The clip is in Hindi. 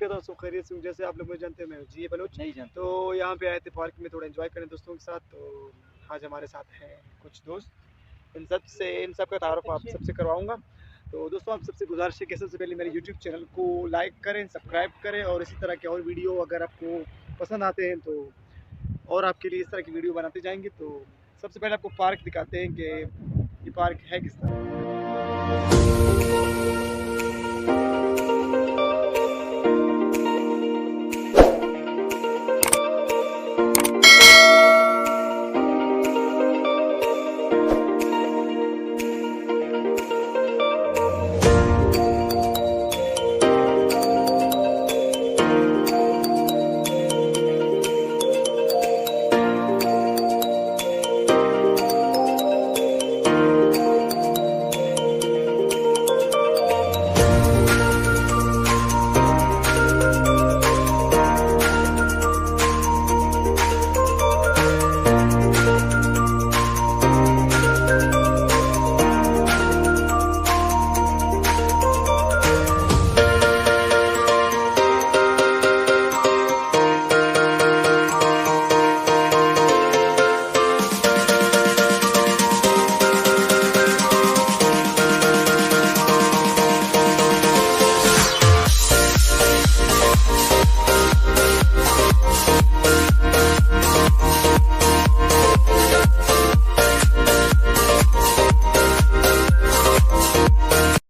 के दोस्तों खैरियत से, जैसे आप लोग मुझे जानते हैं, मैं जी बलोच नहीं जानते। तो यहाँ पे आए थे पार्क में थोड़ा एंजॉय करें दोस्तों के साथ। तो आज हमारे साथ हैं कुछ दोस्त, इन सब का तारुफ आप सबसे करवाऊंगा। तो दोस्तों आप सबसे गुजारिश है कि सबसे पहले मेरे यूट्यूब चैनल को लाइक करें, सब्सक्राइब करें, और इसी तरह के और वीडियो अगर आपको पसंद आते हैं तो और आपके लिए इस तरह की वीडियो बनाते जाएंगे। तो सबसे पहले आपको पार्क दिखाते हैं कि ये पार्क है किस तरह।